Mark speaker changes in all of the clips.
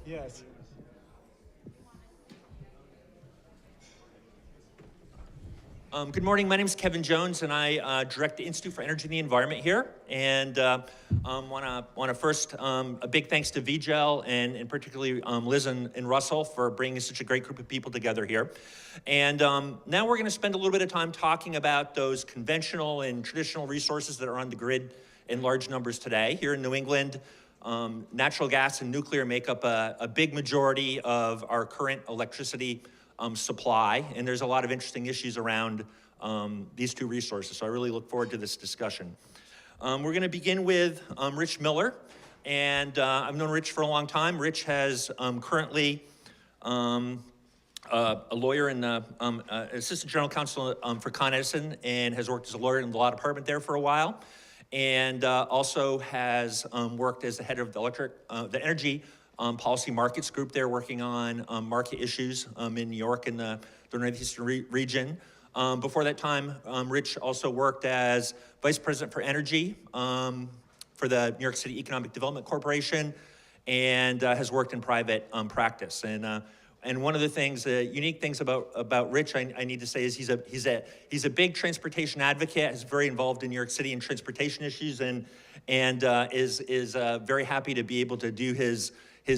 Speaker 1: Yes.
Speaker 2: Good morning. My name is Kevin Jones, and I direct the Institute for Energy and the Environment here. And want to first a big thanks to VJEL and particularly Liz and Russell for bringing such a great group of people together here. And now we're going to spend a little bit of time talking about those conventional and traditional resources that are on the grid in large numbers today. Here in New England, natural gas and nuclear make up a big majority of our current electricity supply, and there's a lot of interesting issues around these two resources, so I really look forward to this discussion. We're going to begin with Rich Miller, and I've known Rich for a long time. Rich has currently a lawyer and assistant general counsel for ConEdison, and has worked as a lawyer in the law department there for a while, and also has worked as the head of the energy policy markets group there, working on market issues in New York and the Northeastern region. Before that time, Rich also worked as vice president for energy for the New York City Economic Development Corporation, and has worked in private practice. And one of the things, unique things about Rich, I need to say, is he's a big transportation advocate. He's very involved in New York City and transportation issues, and is very happy to be able to do his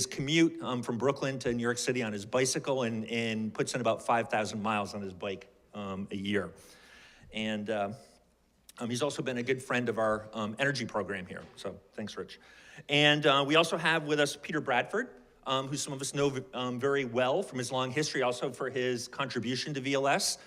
Speaker 2: commute from Brooklyn to New York City on his bicycle, and puts in about 5,000 miles on his bike a year. And he's also been a good friend of our energy program here. So thanks, Rich. And we also have with us Peter Bradford, who some of us know very well from his long history, also for his contribution to VLS.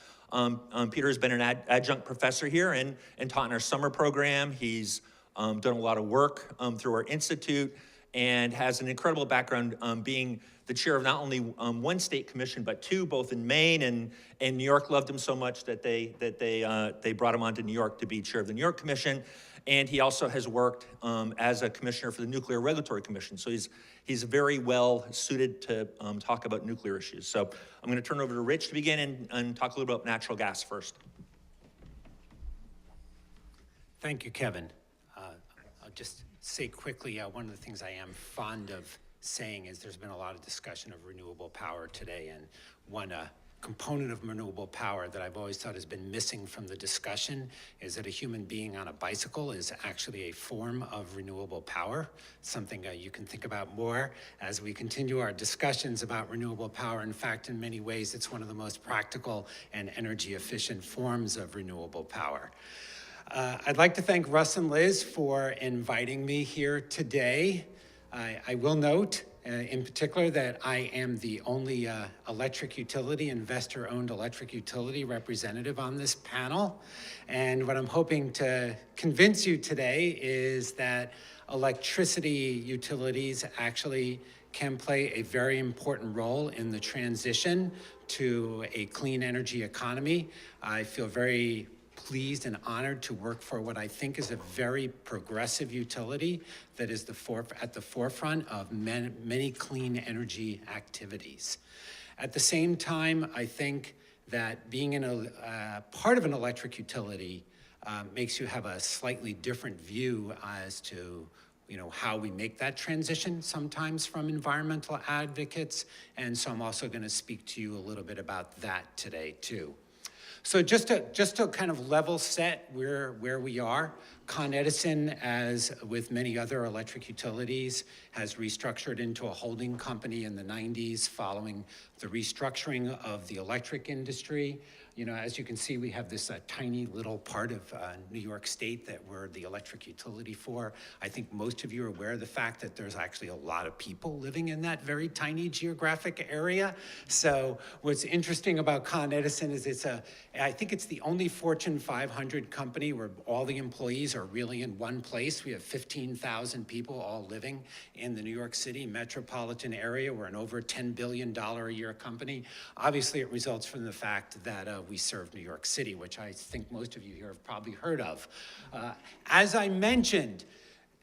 Speaker 2: Peter has been an adjunct professor here and taught in our summer program. He's done a lot of work through our institute, and has an incredible background being the chair of not only one state commission, but two, both in Maine, and New York loved him so much that they brought him on to New York to be chair of the New York Commission. And he also has worked as a commissioner for the Nuclear Regulatory Commission. So he's very well suited to talk about nuclear issues. So I'm going to turn it over to Rich to begin and talk a little bit about natural gas first.
Speaker 3: Thank you, Kevin. I'll just say quickly, one of the things I am fond of saying is there's been a lot of discussion of renewable power today, and one component of renewable power that I've always thought has been missing from the discussion is that a human being on a bicycle is actually a form of renewable power, something you can think about more as we continue our discussions about renewable power. In fact, in many ways, it's one of the most practical and energy efficient forms of renewable power. I'd like to thank Russ and Liz for inviting me here today. I will note in particular that I am the only electric utility, investor-owned electric utility representative on this panel. And what I'm hoping to convince you today is that electricity utilities actually can play a very important role in the transition to a clean energy economy. I feel very pleased and honored to work for what I think is a very progressive utility that is at the forefront of many clean energy activities. At the same time, I think that being in a part of an electric utility makes you have a slightly different view as to how we make that transition sometimes from environmental advocates. And so I'm also going to speak to you a little bit about that today too. So just to kind of level set where we are, ConEdison, as with many other electric utilities, has restructured into a holding company in the 90s following the restructuring of the electric industry. As you can see, we have this tiny little part of New York State that we're the electric utility for. I think most of you are aware of the fact that there's actually a lot of people living in that very tiny geographic area. So what's interesting about ConEdison is I think it's the only Fortune 500 company where all the employees are really in one place. We have 15,000 people all living in the New York City metropolitan area. We're an over $10 billion a year company. Obviously, it results from the fact that we serve New York City, which I think most of you here have probably heard of. As I mentioned,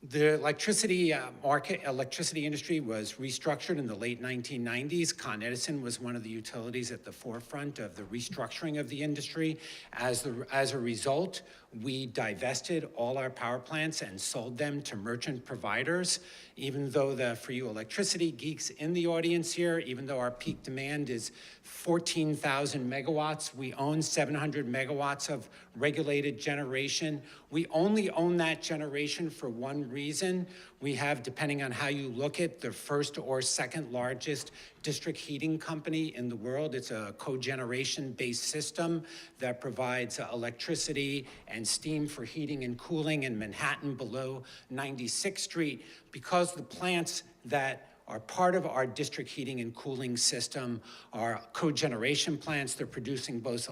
Speaker 3: the electricity industry was restructured in the late 1990s. ConEdison was one of the utilities at the forefront of the restructuring of the industry. As a result, we divested all our power plants and sold them to merchant providers even though for you electricity geeks in the audience here, even though our peak demand is 14,000 megawatts, we own 700 megawatts of regulated generation. We only own that generation for one reason. We have, depending on how you look at, the first or second largest district heating company in the world. It's a cogeneration-based system that provides electricity and steam for heating and cooling in Manhattan below 96th Street. Because the plants that are part of our district heating and cooling system are cogeneration plants, they're producing both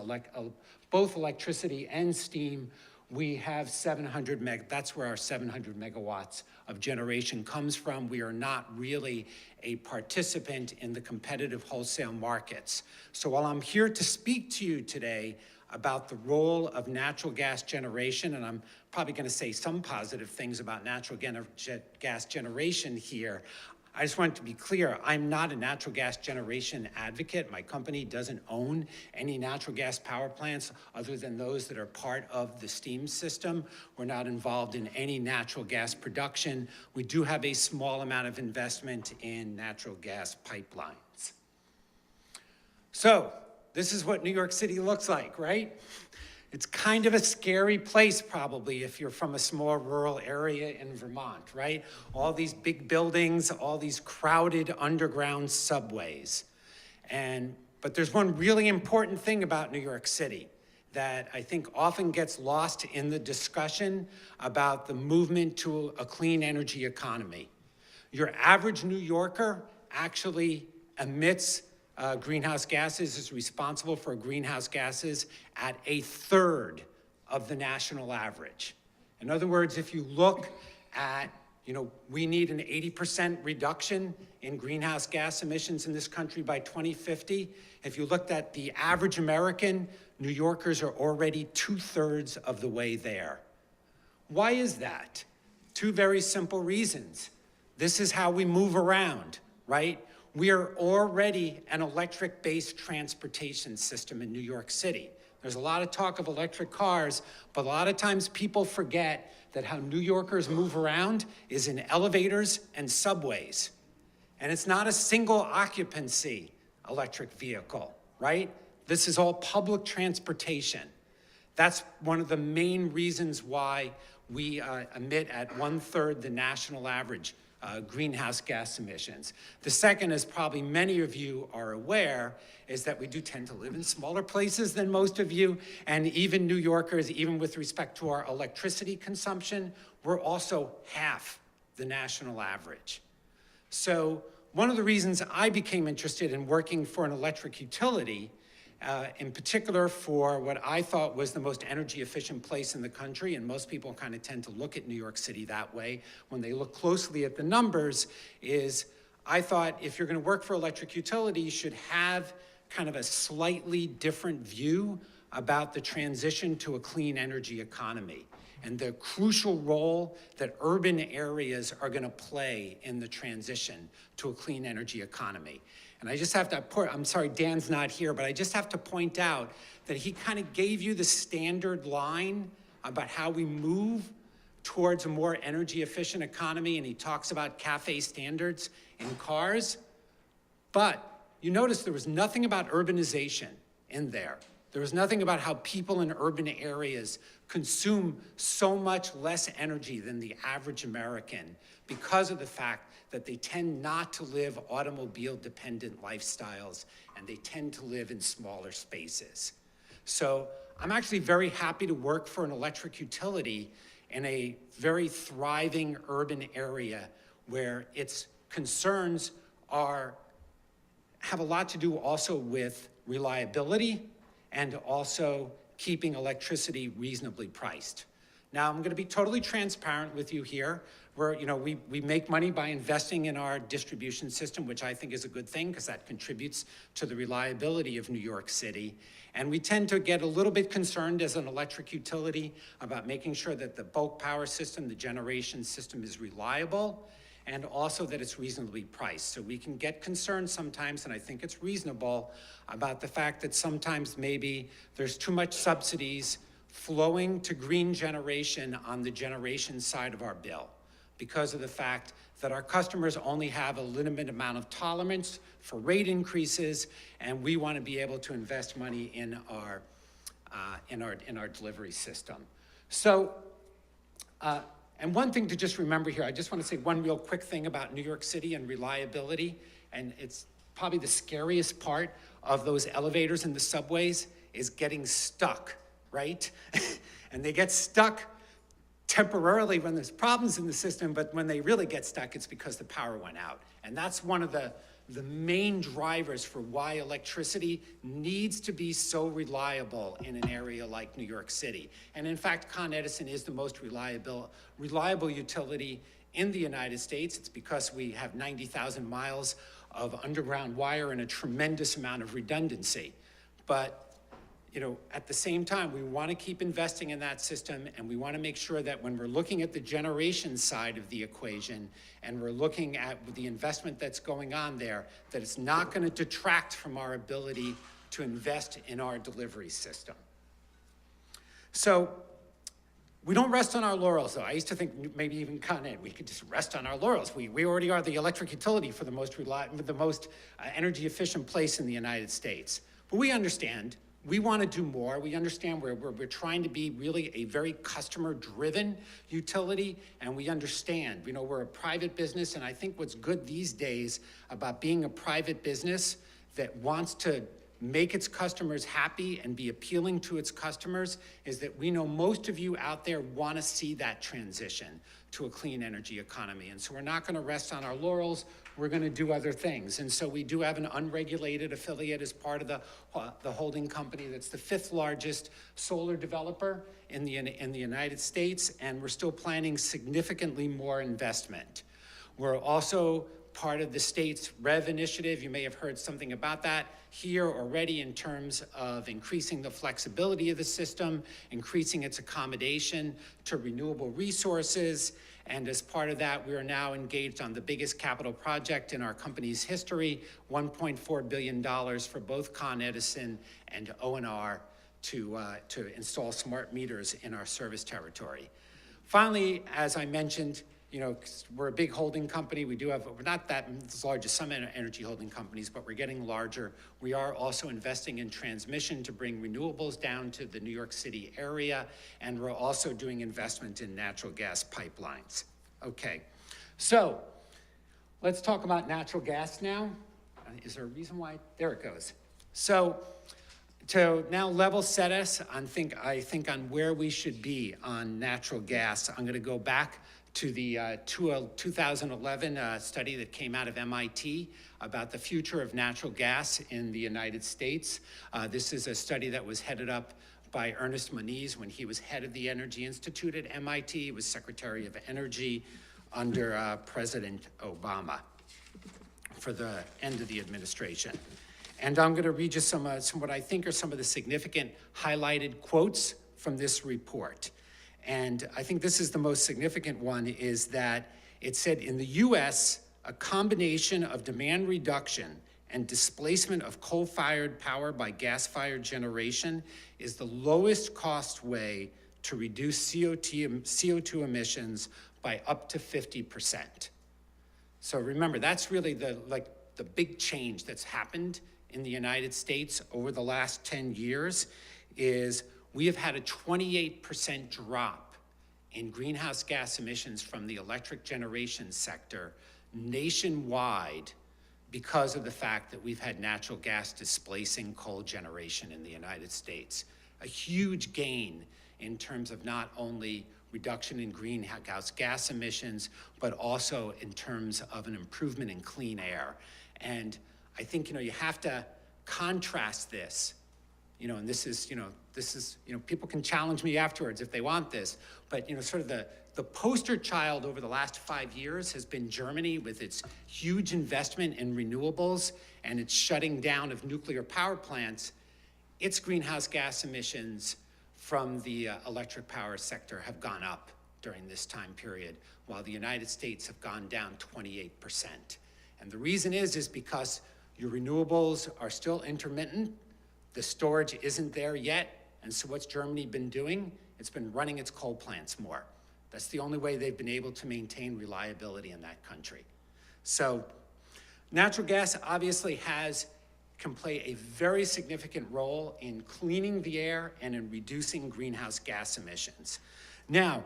Speaker 3: electricity and steam. We have 700 that's where our 700 megawatts of generation comes from. We are not really a participant in the competitive wholesale markets. So while I'm here to speak to you today about the role of natural gas generation, and I'm probably going to say some positive things about natural gas generation here, I just want to be clear, I'm not a natural gas generation advocate. My company doesn't own any natural gas power plants other than those that are part of the steam system. We're not involved in any natural gas production. We do have a small amount of investment in natural gas pipelines. So, this is what New York City looks like, right? It's kind of a scary place, probably, if you're from a small rural area in Vermont, right? All these big buildings, all these crowded underground subways. But there's one really important thing about New York City that I think often gets lost in the discussion about the movement to a clean energy economy. Your average New Yorker actually emits greenhouse gases, is responsible for greenhouse gases at 1/3 of the national average. In other words, if you look at, we need an 80% reduction in greenhouse gas emissions in this country by 2050. If you looked at the average American, New Yorkers are already 2/3 of the way there. Why is that? Two very simple reasons. This is how we move around, right? We are already an electric-based transportation system in New York City. There's a lot of talk of electric cars, but a lot of times people forget that how New Yorkers move around is in elevators and subways. And it's not a single occupancy electric vehicle, right? This is all public transportation. That's one of the main reasons why we emit at 1/3 the national average greenhouse gas emissions. The second, as probably many of you are aware, is that we do tend to live in smaller places than most of you, and even New Yorkers, even with respect to our electricity consumption, we're also half the national average. So one of the reasons I became interested in working for an electric utility, in particular for what I thought was the most energy efficient place in the country, and most people kind of tend to look at New York City that way when they look closely at the numbers, is I thought if you're going to work for electric utility, you should have kind of a slightly different view about the transition to a clean energy economy and the crucial role that urban areas are going to play in the transition to a clean energy economy. And I just have to I'm sorry, Dan's not here, but I just have to point out that he kind of gave you the standard line about how we move towards a more energy efficient economy, and he talks about CAFE standards in cars. But you notice there was nothing about urbanization in there. There was nothing about how people in urban areas consume so much less energy than the average American because of the fact that they tend not to live automobile-dependent lifestyles, and they tend to live in smaller spaces. So I'm actually very happy to work for an electric utility in a very thriving urban area where its concerns have a lot to do also with reliability and also keeping electricity reasonably priced. Now, I'm going to be totally transparent with you here. We make money by investing in our distribution system, which I think is a good thing because that contributes to the reliability of New York City. And we tend to get a little bit concerned as an electric utility about making sure that the bulk power system, the generation system, is reliable and also that it's reasonably priced. So we can get concerned sometimes, and I think it's reasonable, about the fact that sometimes maybe there's too much subsidies flowing to green generation on the generation side of our bill, because of the fact that our customers only have a limited amount of tolerance for rate increases, and we want to be able to invest money in our delivery system. So, and one thing to just remember here, I just want to say one real quick thing about New York City and reliability, and it's probably the scariest part of those elevators in the subways is getting stuck, right? And they get stuck temporarily when there's problems in the system, but when they really get stuck, it's because the power went out. And that's one of the main drivers for why electricity needs to be so reliable in an area like New York City. And in fact, ConEdison is the most reliable utility in the United States. It's because we have 90,000 miles of underground wire and a tremendous amount of redundancy. But at the same time, we want to keep investing in that system, and we want to make sure that when we're looking at the generation side of the equation, and we're looking at the investment that's going on there, that it's not going to detract from our ability to invest in our delivery system. So we don't rest on our laurels, though. I used to think maybe even Con Ed, we could just rest on our laurels. We already are the electric utility for the most energy efficient place in the United States. But we understand. We want to do more. We understand we're trying to be really a very customer-driven utility, and we understand. We're a private business, and I think what's good these days about being a private business that wants to make its customers happy and be appealing to its customers is that we know most of you out there want to see that transition to a clean energy economy. And so we're not going to rest on our laurels. We're going to do other things. And so we do have an unregulated affiliate as part of the holding company that's the 5th largest solar developer in the United States, and we're still planning significantly more investment. We're also part of the state's REV initiative. You may have heard something about that here already in terms of increasing the flexibility of the system, increasing its accommodation to renewable resources. And as part of that, we are now engaged on the biggest capital project in our company's history, $1.4 billion for both ConEdison and O&R to install smart meters in our service territory. Finally, as I mentioned, we're a big holding company. We're not that large as some energy holding companies, but we're getting larger. We are also investing in transmission to bring renewables down to the New York City area, and we're also doing investment in natural gas pipelines. Okay, so let's talk about natural gas now. Is there a reason why? There it goes. So to now level set us, I think on where we should be on natural gas, I'm going to go back to the 2011 study that came out of MIT about the future of natural gas in the United States. This is a study that was headed up by Ernest Moniz when he was head of the Energy Institute at MIT. He was Secretary of Energy under President Obama for the end of the administration. And I'm going to read you some what I think are some of the significant highlighted quotes from this report. And I think this is the most significant one, is that it said in the US, a combination of demand reduction and displacement of coal-fired power by gas-fired generation is the lowest cost way to reduce CO2 emissions by up to 50%. So remember, that's really the big change that's happened in the United States over the last 10 years is we have had a 28% drop in greenhouse gas emissions from the electric generation sector nationwide because of the fact that we've had natural gas displacing coal generation in the United States. A huge gain in terms of not only reduction in greenhouse gas emissions, but also in terms of an improvement in clean air. And I think, you have to contrast this, and this is, people can challenge me afterwards if they want this, but, sort of the poster child over the last 5 years has been Germany with its huge investment in renewables and its shutting down of nuclear power plants. Its greenhouse gas emissions from the electric power sector have gone up during this time period, while the United States have gone down 28%. And the reason is because your renewables are still intermittent, the storage isn't there yet, and so what's Germany been doing? It's been running its coal plants more. That's the only way they've been able to maintain reliability in that country. So natural gas obviously can play a very significant role in cleaning the air and in reducing greenhouse gas emissions. Now,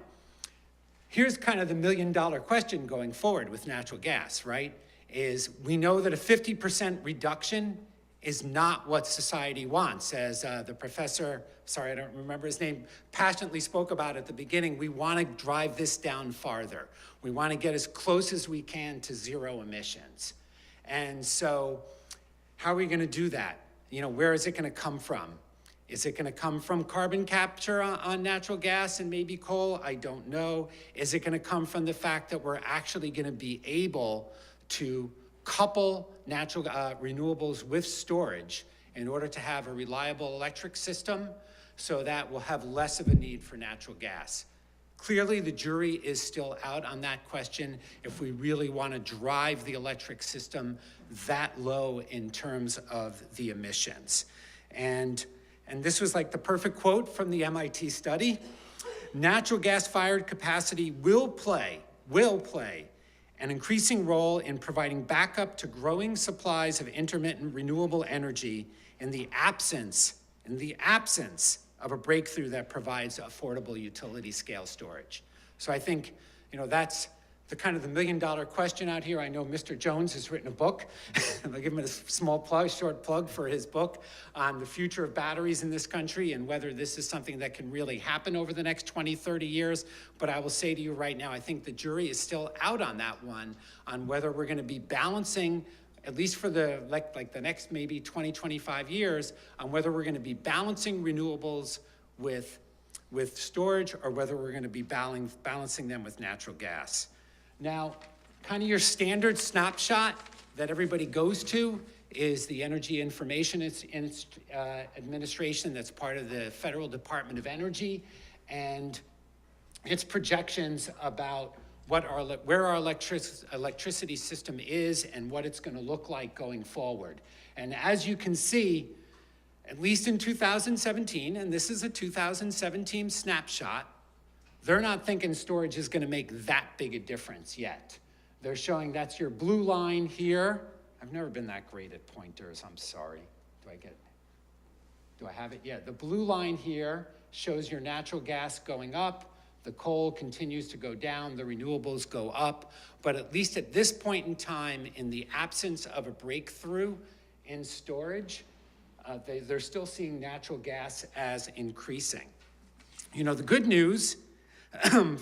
Speaker 3: here's kind of the million-dollar question going forward with natural gas, right? Is we know that a 50% reduction is not what society wants. As the professor, sorry, I don't remember his name, passionately spoke about at the beginning, we want to drive this down farther. We want to get as close as we can to zero emissions. And so how are we going to do that? You know, where is it going to come from? Is it going to come from carbon capture on natural gas and maybe coal? I don't know. Is it going to come from the fact that we're actually going to be able to couple natural renewables with storage in order to have a reliable electric system so that we'll have less of a need for natural gas? Clearly, the jury is still out on that question if we really want to drive the electric system that low in terms of the emissions. And this was like the perfect quote from the MIT study. Natural gas-fired capacity will play an increasing role in providing backup to growing supplies of intermittent renewable energy in the absence of a breakthrough that provides affordable utility scale storage. So I think, you know, that's the kind of the million-dollar question out here. I know Mr. Jones has written a book. I'll give him a small plug, short plug for his book on the future of batteries in this country and whether this is something that can really happen over the next 20, 30 years. But I will say to you right now, I think the jury is still out on that one, on whether we're going to be balancing, at least for the like the next maybe 20, 25 years, on whether we're going to be balancing renewables with storage or whether we're going to be balancing them with natural gas. Now, kind of your standard snapshot that everybody goes to is the Energy Information Administration that's part of the Federal Department of Energy, and its projections about where our electricity system is and what it's going to look like going forward. And as you can see, at least in 2017, and this is a 2017 snapshot, they're not thinking storage is going to make that big a difference yet. They're showing that's your blue line here. I've never been that great at pointers, I'm sorry. Do I have it? Yeah, the blue line here shows your natural gas going up. The coal continues to go down, the renewables go up. But at least at this point in time, in the absence of a breakthrough in storage, they're still seeing natural gas as increasing. You know, the good news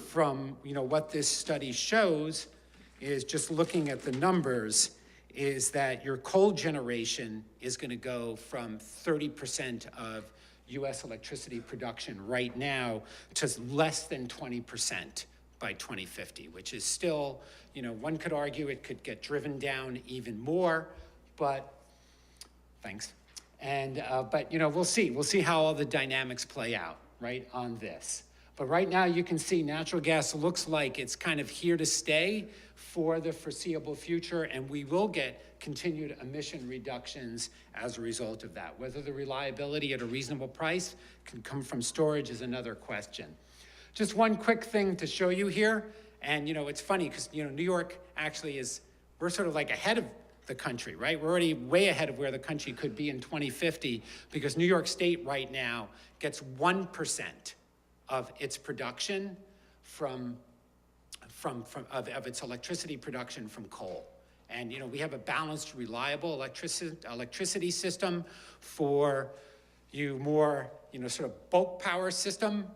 Speaker 3: from what this study shows is, just looking at the numbers, is that your coal generation is going to go from 30% of U.S. electricity production right now to less than 20% by 2050, which is still, one could argue it could get driven down even more, but thanks. And but we'll see. We'll see how all the dynamics play out, right, on this. But right now you can see natural gas looks like it's kind of here to stay for the foreseeable future, and we will get continued emission reductions as a result of that. Whether the reliability at a reasonable price can come from storage is another question. Just one quick thing to show you here, and it's funny because New York actually we're sort of like ahead of the country, right? We're already way ahead of where the country could be in 2050, because New York State right now gets 1% of its production from its electricity production from coal. And we have a balanced, reliable electricity system for you more sort of bulk power system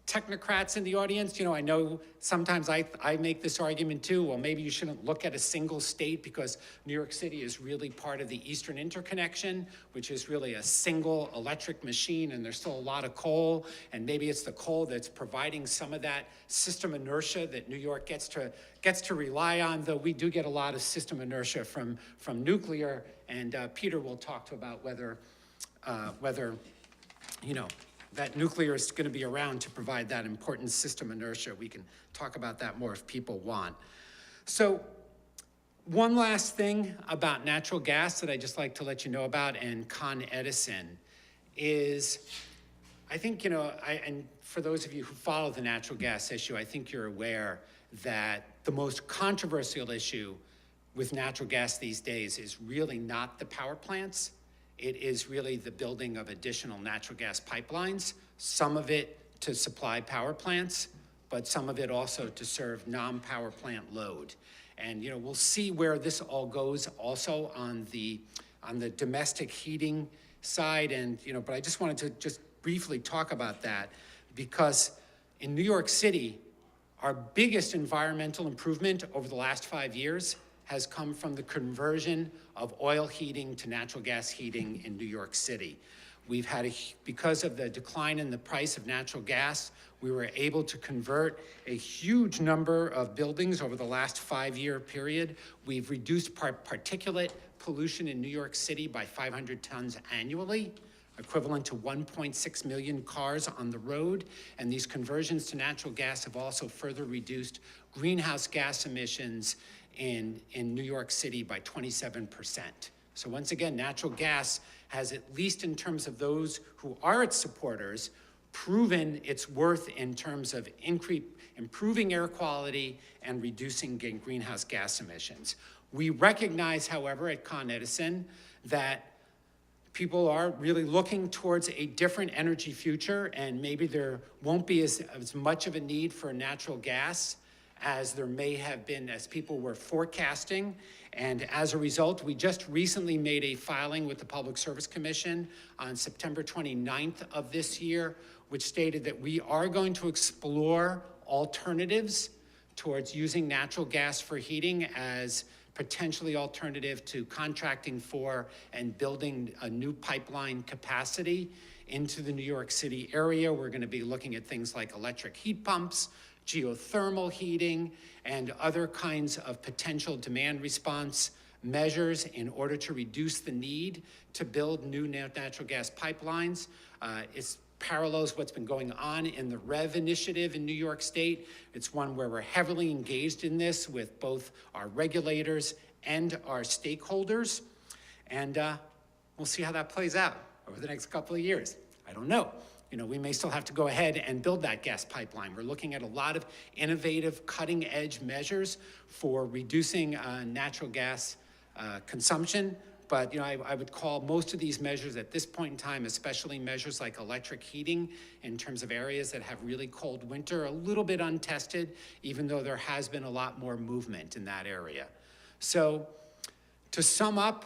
Speaker 3: technocrats in the audience. I know sometimes I make this argument too. Well, maybe you shouldn't look at a single state, because New York City is really part of the Eastern Interconnection, which is really a single electric machine, and there's still a lot of coal, and maybe it's the coal that's providing some of that system inertia that New York gets to rely on, though we do get a lot of system inertia from nuclear, and Peter will talk to about whether that nuclear is going to be around to provide that important system inertia. We can talk about that more if people want. So one last thing about natural gas that I just like to let you know about, and ConEdison, is I think, and for those of you who follow the natural gas issue, I think you're aware that the most controversial issue with natural gas these days is really not the power plants. It is really the building of additional natural gas pipelines, some of it to supply power plants, but some of it also to serve non-power plant load. And we'll see where this all goes also on the domestic heating side. And but I just wanted to just briefly talk about that, because in New York City, our biggest environmental improvement over the last 5 years has come from the conversion of oil heating to natural gas heating in New York City. We've had because of the decline in the price of natural gas, we were able to convert a huge number of buildings over the last 5-year period. We've reduced particulate pollution in New York City by 500 tons annually, equivalent to 1.6 million cars on the road. And these conversions to natural gas have also further reduced greenhouse gas emissions in New York City by 27%. So once again, natural gas has, at least in terms of those who are its supporters, proven its worth in terms of improving air quality and reducing greenhouse gas emissions. We recognize, however, at ConEdison that people are really looking towards a different energy future, and maybe there won't be as much of a need for natural gas as there may have been, as people were forecasting. And as a result, we just recently made a filing with the Public Service Commission on September 29th of this year, which stated that we are going to explore alternatives towards using natural gas for heating as potentially alternative to contracting for and building a new pipeline capacity into the New York City area. We're going to be looking at things like electric heat pumps, geothermal heating, and other kinds of potential demand response measures in order to reduce the need to build new natural gas pipelines. It parallels what's been going on in the REV initiative in New York State. It's one where we're heavily engaged in this with both our regulators and our stakeholders. And we'll see how that plays out over the next couple of years. I don't know. We may still have to go ahead and build that gas pipeline. We're looking at a lot of innovative, cutting-edge measures for reducing natural gas consumption. But I would call most of these measures at this point in time, especially measures like electric heating in terms of areas that have really cold winter, a little bit untested, even though there has been a lot more movement in that area. So to sum up,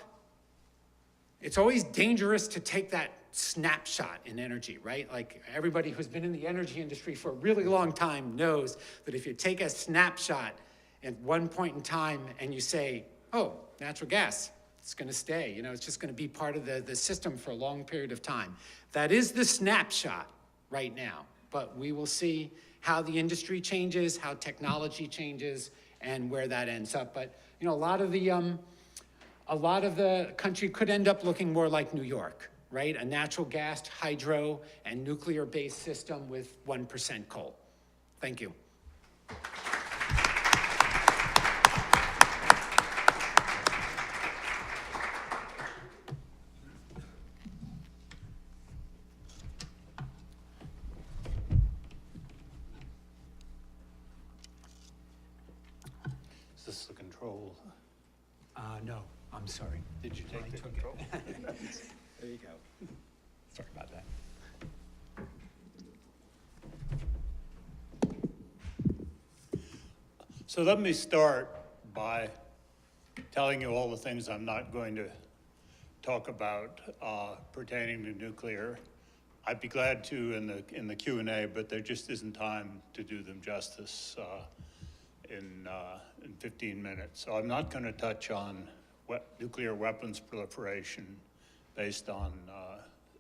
Speaker 3: it's always dangerous to take that snapshot in energy, right? Like everybody who's been in the energy industry for a really long time knows that if you take a snapshot at one point in time and you say, oh, natural gas, it's going to stay, it's just going to be part of the system for a long period of time. That is the snapshot right now, but we will see how the industry changes, how technology changes, and where that ends up. But a lot of the country could end up looking more like New York, right? A natural gas, hydro, and nuclear-based system with 1% coal. Thank you.
Speaker 1: Is this the control?
Speaker 3: No, I'm sorry.
Speaker 1: Did you take the control?
Speaker 3: There you go. Sorry about that.
Speaker 1: So let me start by telling you all the things I'm not going to talk about pertaining to nuclear. I'd be glad to in the Q&A, but there just isn't time to do them justice in 15 minutes. So I'm not going to touch on nuclear weapons proliferation based on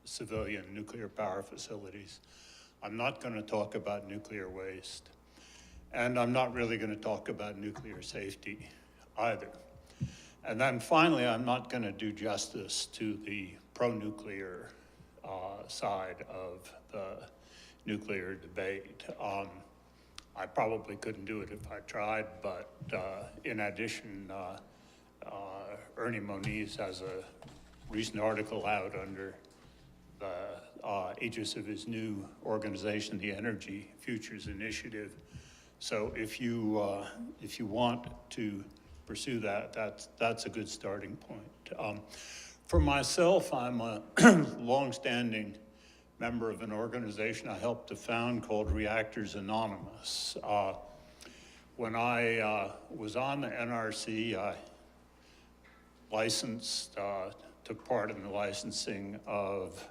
Speaker 1: civilian nuclear power facilities. I'm not going to talk about nuclear waste. And I'm not really going to talk about nuclear safety either. And then finally, I'm not going to do justice to the pro-nuclear side of the nuclear debate. I probably couldn't do it if I tried, but in addition, Ernie Moniz has a recent article out under the aegis of his new organization, the Energy Futures Initiative. So if you want to pursue that, that's a good starting point. For myself, I'm a longstanding member of an organization I helped to found called Reactors Anonymous. When I was on the NRC, I licensed, took part in the licensing of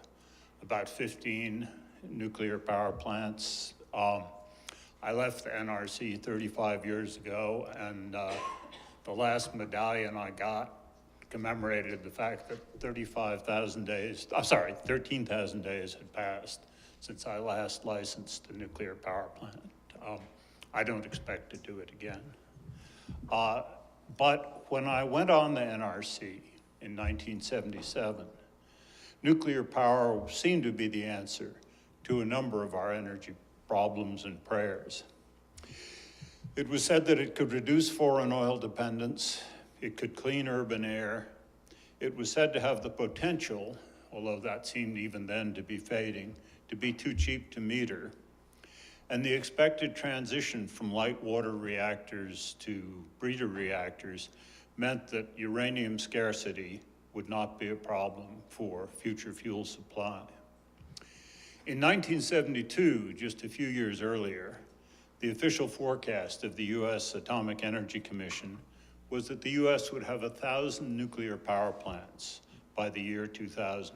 Speaker 1: about 15 nuclear power plants. I left the NRC 35 years ago, and the last medallion I got commemorated the fact that 13,000 days had passed since I last licensed a nuclear power plant. I don't expect to do it again. But when I went on the NRC in 1977, nuclear power seemed to be the answer to a number of our energy problems and prayers. It was said that it could reduce foreign oil dependence, it could clean urban air. It was said to have the potential, although that seemed even then to be fading, to be too cheap to meter. And the expected transition from light water reactors to breeder reactors meant that uranium scarcity would not be a problem for future fuel supply. In 1972, just a few years earlier, the official forecast of the U.S. Atomic Energy Commission was that the U.S. would have 1,000 nuclear power plants by the year 2000,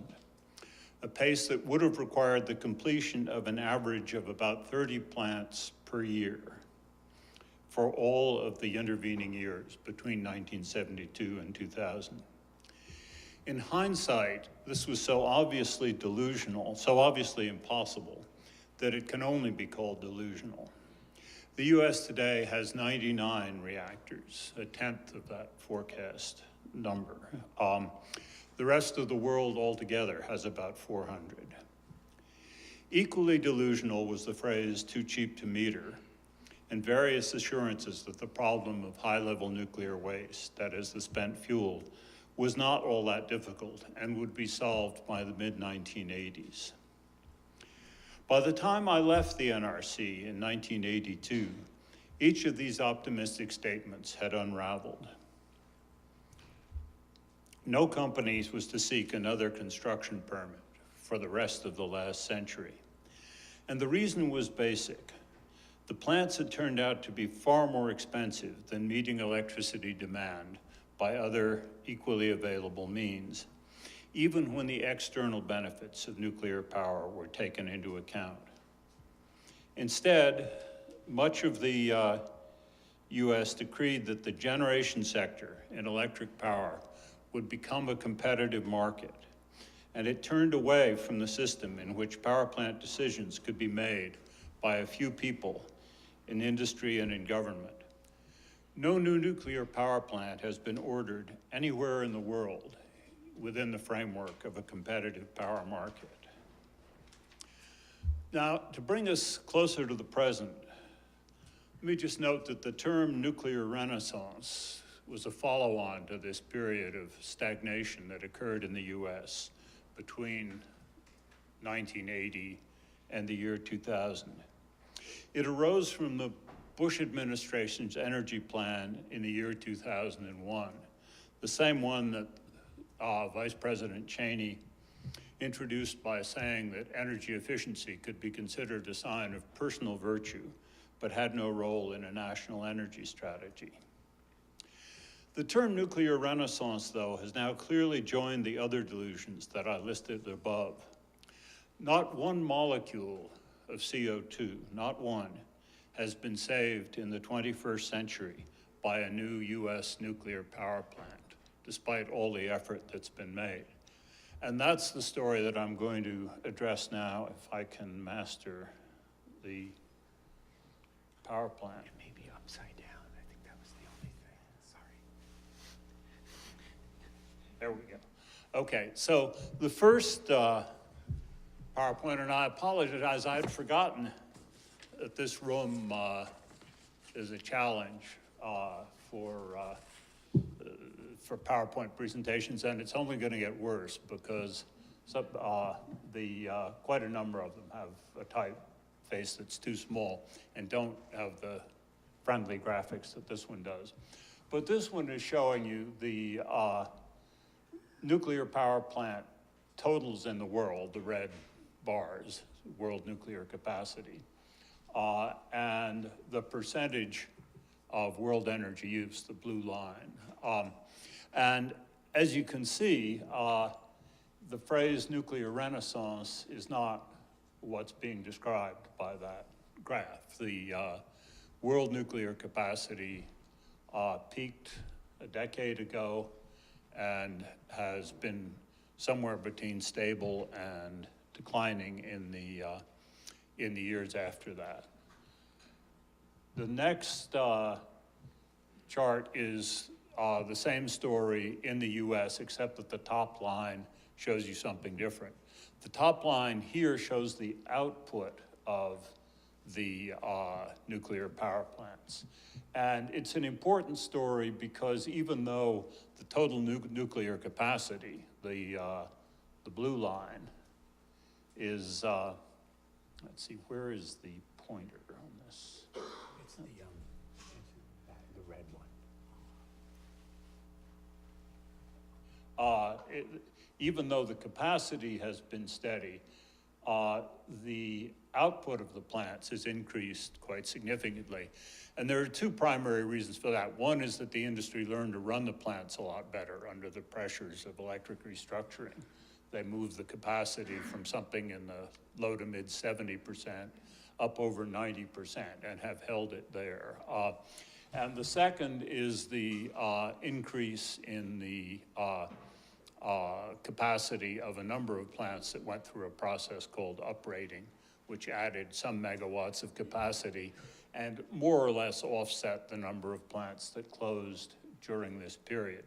Speaker 1: a pace that would have required the completion of an average of about 30 plants per year for all of the intervening years between 1972 and 2000. In hindsight, this was so obviously delusional, so obviously impossible, that it can only be called delusional. The US today has 99 reactors, a tenth of that forecast number. The rest of the world altogether has about 400. Equally delusional was the phrase too cheap to meter, and various assurances that the problem of high-level nuclear waste, that is the spent fuel, was not all that difficult and would be solved by the mid-1980s. By the time I left the NRC in 1982, each of these optimistic statements had unraveled. No company was to seek another construction permit for the rest of the last century. And the reason was basic. The plants had turned out to be far more expensive than meeting electricity demand by other equally available means, even when the external benefits of nuclear power were taken into account. Instead, much of the US decreed that the generation sector in electric power would become a competitive market, and it turned away from the system in which power plant decisions could be made by a few people in industry and in government. No new nuclear power plant has been ordered anywhere in the world within the framework of a competitive power market. Now, to bring us closer to the present, let me just note that the term nuclear renaissance was a follow-on to this period of stagnation that occurred in the US between 1980 and the year 2000. It arose from the Bush administration's energy plan in the year 2001, the same one that Vice President Cheney introduced by saying that energy efficiency could be considered a sign of personal virtue, but had no role in a national energy strategy. The term nuclear renaissance, though, has now clearly joined the other delusions that I listed above. Not one molecule of CO2, not one, has been saved in the 21st century by a new US nuclear power plant, despite all the effort that's been made. And that's the story that I'm going to address now, if I can master the power plant.
Speaker 3: It may be upside down. I think that was the only thing. Sorry.
Speaker 1: There we go. Okay, so the first PowerPoint, and I apologize, I had forgotten that this room is a challenge for PowerPoint presentations, and it's only going to get worse because quite a number of them have a typeface that's too small and don't have the friendly graphics that this one does. But this one is showing you the nuclear power plant totals in the world, the red bars, world nuclear capacity, and the percentage of world energy use, the blue line. And as you can see, the phrase nuclear renaissance is not what's being described by that graph. The world nuclear capacity peaked a decade ago and has been somewhere between stable and declining in the years after that. The next chart is the same story in the US, except that the top line shows you something different. The top line here shows the output of the nuclear power plants. And it's an important story because even though the total nuclear capacity, the blue line, is, let's see, where is the pointer on this?
Speaker 3: It's the red one.
Speaker 1: Even though the capacity has been steady, the output of the plants has increased quite significantly. And there are two primary reasons for that. One is that the industry learned to run the plants a lot better under the pressures of electric restructuring. They moved the capacity from something in the low to mid 70% up over 90% and have held it there. And the second is the increase in the capacity of a number of plants that went through a process called uprating, which added some megawatts of capacity and more or less offset the number of plants that closed during this period.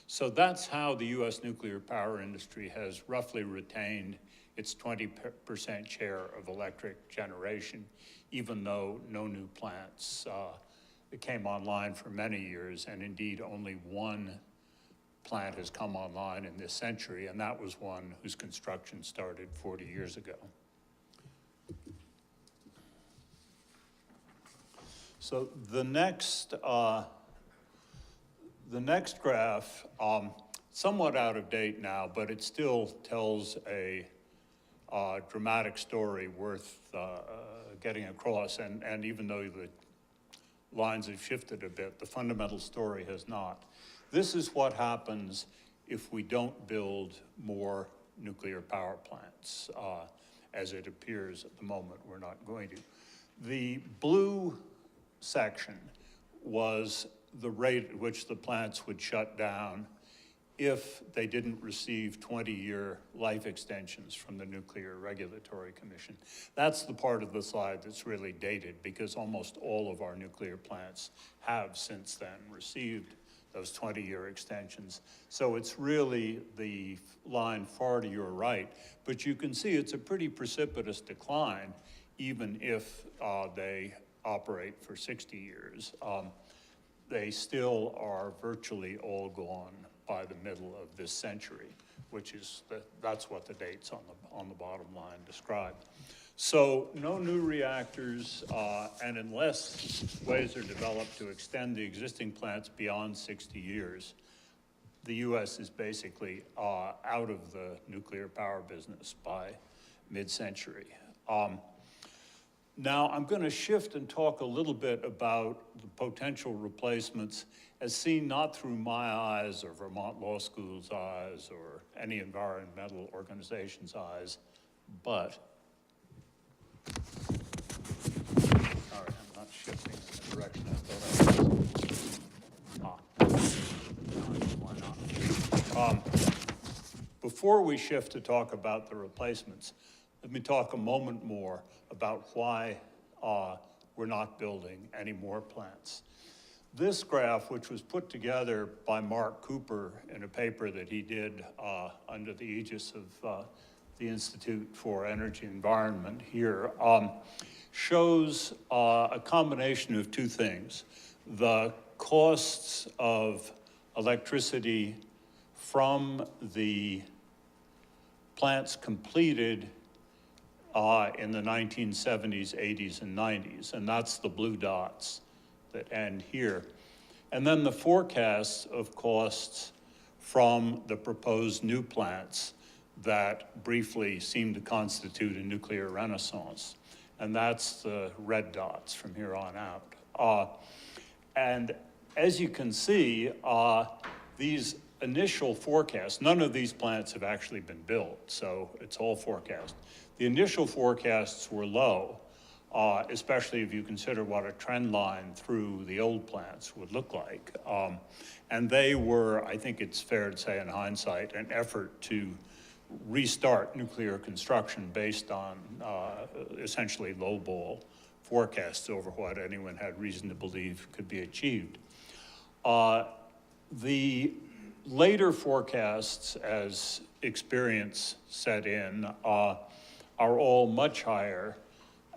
Speaker 1: So that's how the US nuclear power industry has roughly retained its 20% share of electric generation, even though no new plants came online for many years, and indeed only one plant has come online in this century, and that was one whose construction started 40 years ago. So the next graph, somewhat out of date now, but it still tells a dramatic story worth getting across, and even though the lines have shifted a bit, the fundamental story has not. This is what happens if we don't build more nuclear power plants, as it appears at the moment we're not going to. The blue section was the rate at which the plants would shut down if they didn't receive 20-year life extensions from the Nuclear Regulatory Commission. That's the part of the slide that's really dated because almost all of our nuclear plants have since then received those 20-year extensions. So it's really the line far to your right, but you can see it's a pretty precipitous decline even if they operate for 60 years. They still are virtually all gone by the middle of this century, which is, that's what the dates on the bottom line describe. So no new reactors, and unless ways are developed to extend the existing plants beyond 60 years, the US is basically out of the nuclear power business by mid-century. Now I'm going to shift and talk a little bit about the potential replacements as seen not through my eyes or Vermont Law School's eyes or any environmental organization's eyes, but, sorry, I'm not shifting in the direction I thought I was. Why not? Before we shift to talk about the replacements, let me talk a moment more about why we're not building any more plants. This graph, which was put together by Mark Cooper in a paper that he did under the aegis of the Institute for Energy and Environment here, shows a combination of two things. The costs of electricity from the plants completed in the 1970s, 80s, and 90s, and that's the blue dots that end here. And then the forecasts of costs from the proposed new plants that briefly seem to constitute a nuclear renaissance. And that's the red dots from here on out. And as you can see, these initial forecasts, none of these plants have actually been built, so it's all forecast. The initial forecasts were low, especially if you consider what a trend line through the old plants would look like. And they were, I think it's fair to say in hindsight, an effort to restart nuclear construction based on essentially lowball forecasts over what anyone had reason to believe could be achieved. The later forecasts, as experience set in, are all much higher.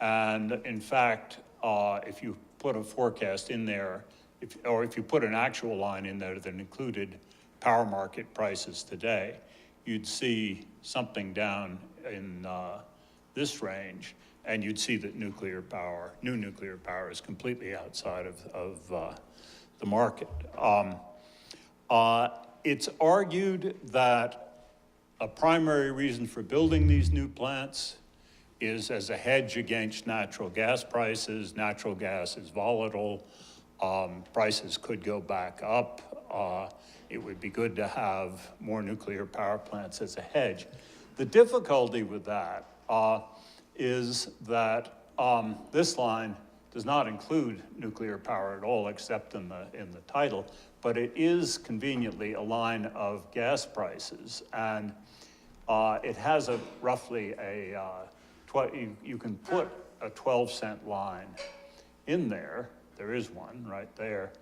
Speaker 1: And in fact, if you put a forecast in there, if you put an actual line in there that included power market prices today, you'd see something down in this range, and you'd see that new nuclear power is completely outside of the market. It's argued that a primary reason for building these new plants is as a hedge against natural gas prices. Natural gas is volatile. Prices could go back up. It would be good to have more nuclear power plants as a hedge. The difficulty with that is that this line does not include nuclear power at all, except in the title, but it is conveniently a line of gas prices, and it has roughly you can put a 12-cent line in there. There is one right there,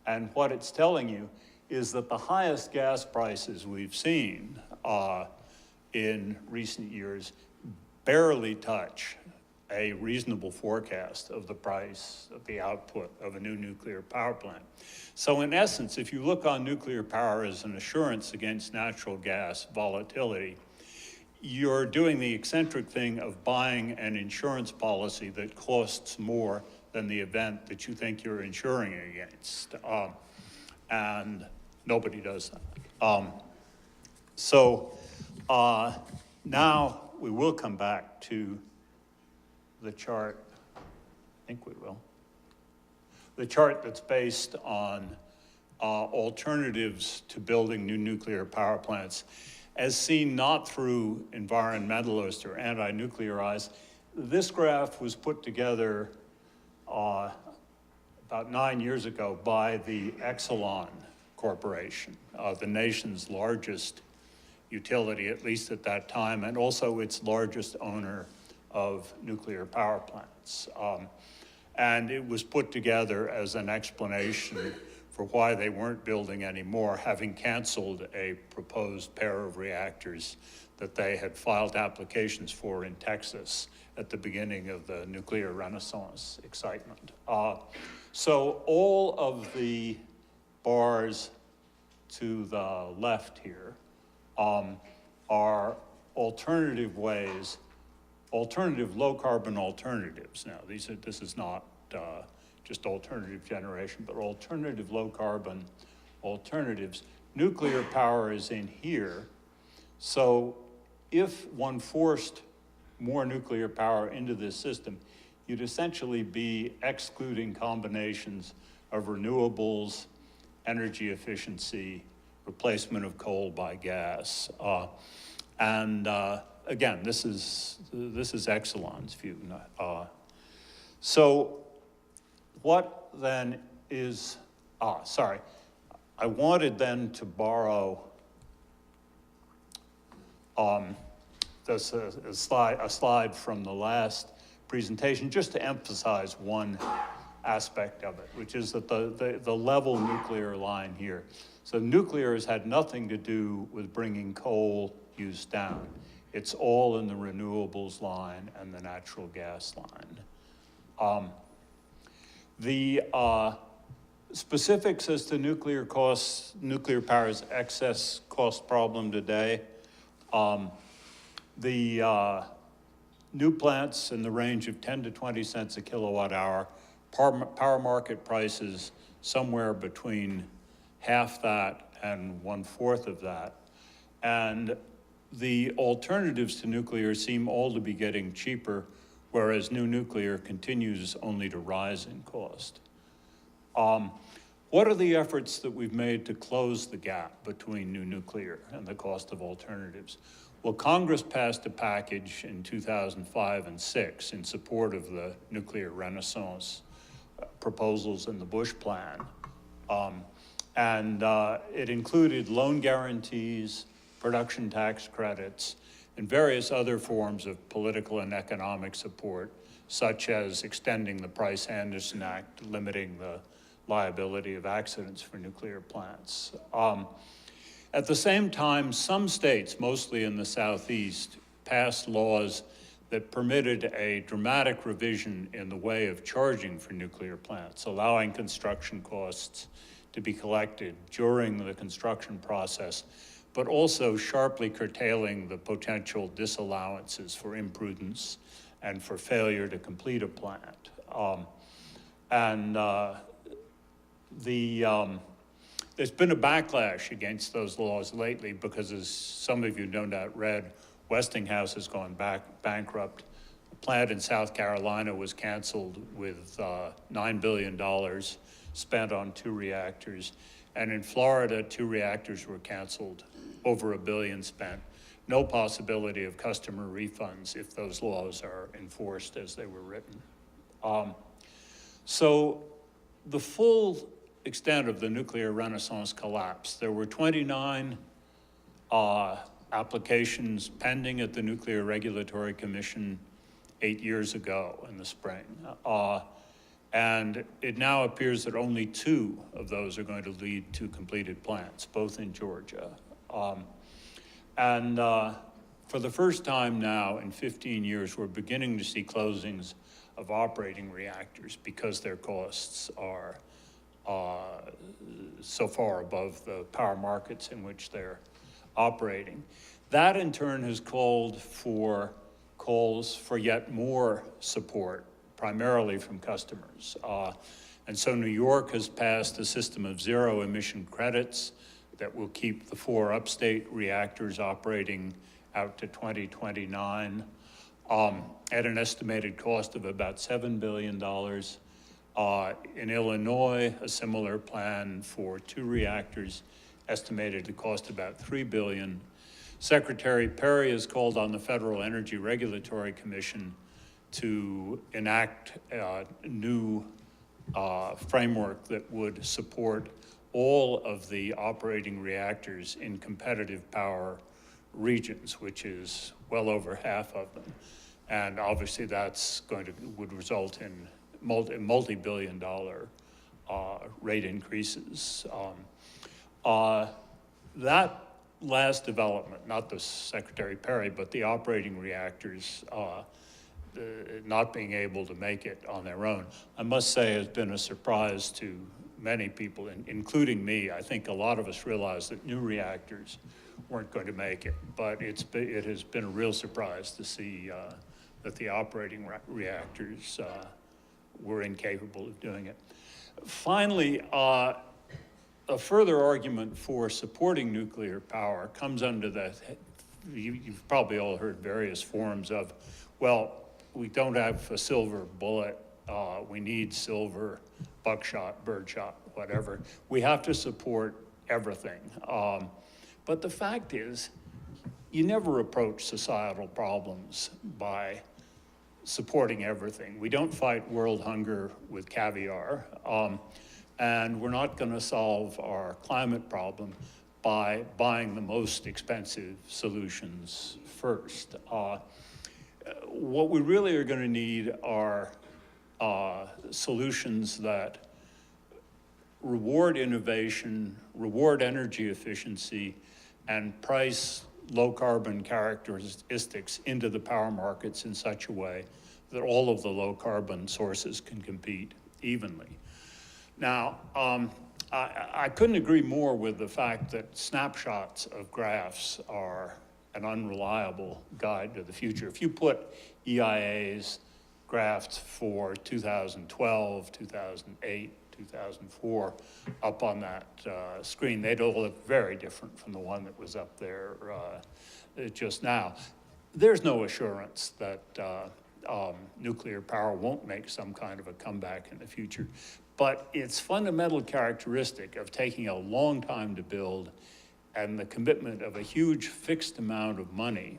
Speaker 1: and what it's telling you is that the highest gas prices we've seen in recent years barely touch a reasonable forecast of the price of the output of a new nuclear power plant. So in essence, if you look on nuclear power as an assurance against natural gas volatility, you're doing the eccentric thing of buying an insurance policy that costs more than the event that you think you're insuring against. And nobody does that. Now we will come back to the chart, I think we will. The chart that's based on alternatives to building new nuclear power plants, as seen not through environmentalist or anti-nuclear eyes. This graph was put together about 9 years ago by the Exelon Corporation, the nation's largest utility, at least at that time, and also its largest owner of nuclear power plants. And it was put together as an explanation for why they weren't building anymore, having canceled a proposed pair of reactors that they had filed applications for in Texas at the beginning of the nuclear renaissance excitement. So all of the bars to the left here are alternative ways, alternative low carbon alternatives. Now, this is not just alternative generation, but alternative low carbon alternatives. Nuclear power is in here. So if one forced more nuclear power into this system, you'd essentially be excluding combinations of renewables, energy efficiency, replacement of coal by gas. Again, this is Exelon's view. So what then is, sorry, I wanted then to borrow a slide from the last presentation just to emphasize one aspect of it, which is that the level nuclear line here. So nuclear has had nothing to do with bringing coal use down. It's all in the renewables line and the natural gas line. The specifics as to nuclear costs, nuclear power's excess cost problem today, The new plants in the range of 10 to 20 cents a kilowatt hour, power market prices somewhere between half that and 1/4 of that. And the alternatives to nuclear seem all to be getting cheaper, whereas new nuclear continues only to rise in cost. What are the efforts that we've made to close the gap between new nuclear and the cost of alternatives? Well, Congress passed a package in 2005 and 6 in support of the nuclear renaissance proposals in the Bush plan. It included loan guarantees, production tax credits, and various other forms of political and economic support, such as extending the Price-Anderson Act, limiting the liability of accidents for nuclear plants. At the same time, some states, mostly in the Southeast, passed laws that permitted a dramatic revision in the way of charging for nuclear plants, allowing construction costs to be collected during the construction process, but also sharply curtailing the potential disallowances for imprudence and for failure to complete a plant. There's been a backlash against those laws lately because, as some of you no doubt read, Westinghouse has gone bankrupt. A plant in South Carolina was canceled with $9 billion spent on 2 reactors. And in Florida, 2 reactors were canceled, over $1 billion spent. No possibility of customer refunds if those laws are enforced as they were written. So the full extent of the nuclear renaissance collapse, there were 29 applications pending at the Nuclear Regulatory Commission 8 years ago in the spring. And it now appears that only 2 of those are going to lead to completed plants, both in Georgia. For the first time now in 15 years, we're beginning to see closings of operating reactors because their costs are so far above the power markets in which they're operating. That in turn has calls for yet more support, primarily from customers. And so New York has passed a system of zero emission credits that will keep the 4 upstate reactors operating out to 2029 at an estimated cost of about $7 billion. In Illinois, a similar plan for 2 reactors estimated to cost about $3 billion. Secretary Perry has called on the Federal Energy Regulatory Commission to enact a new framework that would support all of the operating reactors in competitive power regions, which is well over half of them. And obviously that's would result in multi-billion-dollar rate increases. That last development, not the Secretary Perry, but the operating reactors not being able to make it on their own, I must say has been a surprise to many people, including me. I think a lot of us realized that new reactors weren't going to make it, but it has been a real surprise to see that the operating reactors were incapable of doing it. Finally, a further argument for supporting nuclear power comes under that, you've probably all heard various forms of, well, we don't have a silver bullet, we need silver, buckshot, birdshot, whatever. We have to support everything. But the fact is, you never approach societal problems by supporting everything. We don't fight world hunger with caviar, and we're not going to solve our climate problem by buying the most expensive solutions first. What we really are going to need are solutions that reward innovation, reward energy efficiency, and price low carbon characteristics into the power markets in such a way that all of the low carbon sources can compete evenly. Now, I couldn't agree more with the fact that snapshots of graphs are an unreliable guide to the future. If you put EIA's graphs for 2012, 2008, 2004 up on that screen, they'd all look very different from the one that was up there just now. There's no assurance that nuclear power won't make some kind of a comeback in the future, but its fundamental characteristic of taking a long time to build and the commitment of a huge fixed amount of money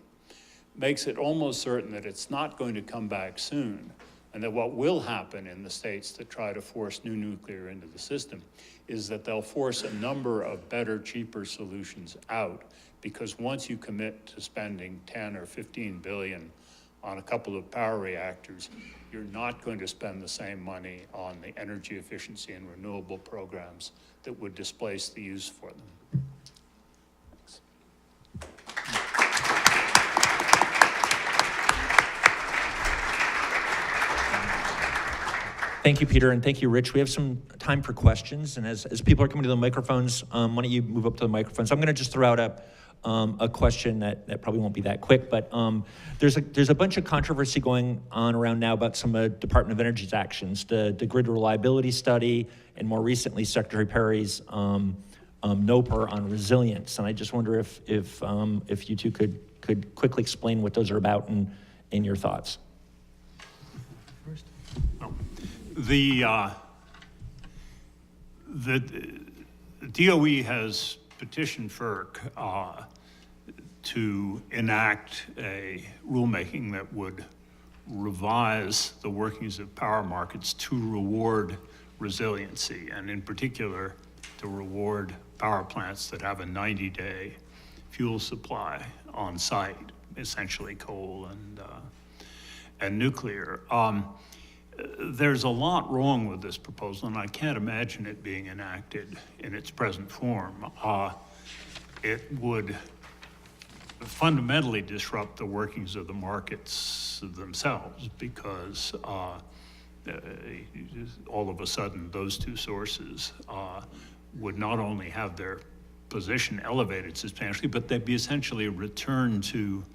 Speaker 1: makes it almost certain that it's not going to come back soon, and that what will happen in the states that try to force new nuclear into the system is that they'll force a number of better, cheaper solutions out, because once you commit to spending 10 or 15 billion on a couple of power reactors, you're not going to spend the same money on the energy efficiency and renewable programs that would displace the use for them.
Speaker 2: Thank you, Peter, and thank you, Rich. We have some time for questions, and as people are coming to the microphones, why don't you move up to the microphones? I'm going to just throw out a question that probably won't be that quick, but there's a bunch of controversy going on around now about some Department of Energy's actions, the grid reliability study, and more recently Secretary Perry's NOPR on resilience. And I just wonder if you two could quickly explain what those are about and your thoughts.
Speaker 1: The DOE has petitioned FERC to enact a rulemaking that would revise the workings of power markets to reward resiliency, and in particular to reward power plants that have a 90-day fuel supply on site, essentially coal and nuclear. There's a lot wrong with this proposal, and I can't imagine it being enacted in its present form. It would fundamentally disrupt the workings of the markets themselves, because all of a sudden those two sources would not only have their position elevated substantially, but they'd be essentially returned to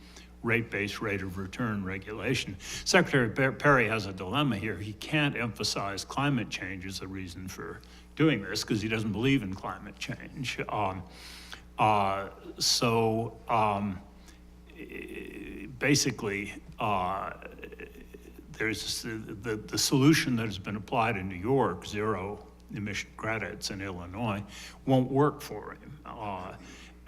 Speaker 1: rate-based rate of return regulation. Secretary Perry has a dilemma here. He can't emphasize climate change as a reason for doing this because he doesn't believe in climate change. Basically, there's the solution that has been applied in New York, zero emission credits in Illinois, won't work for him.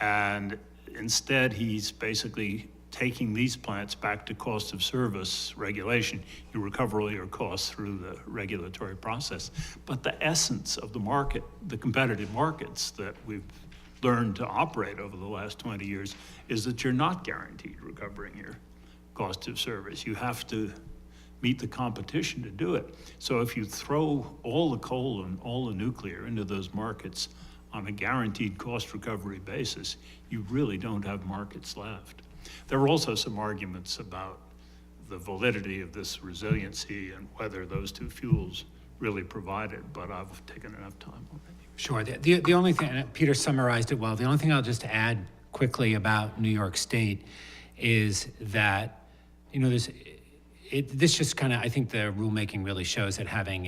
Speaker 1: And instead, he's basically taking these plants back to cost of service regulation. You recover all your costs through the regulatory process. But the essence of the market, the competitive markets that we've learned to operate over the last 20 years, is that you're not guaranteed recovering your cost of service. You have to meet the competition to do it. So if you throw all the coal and all the nuclear into those markets on a guaranteed cost recovery basis, you really don't have markets left. There are also some arguments about the validity of this resiliency and whether those two fuels really provide it, but I've taken enough time already.
Speaker 3: Sure. The only thing, and Peter summarized it well, the only thing I'll just add quickly about New York State is that, this just kind of, I think the rulemaking really shows that having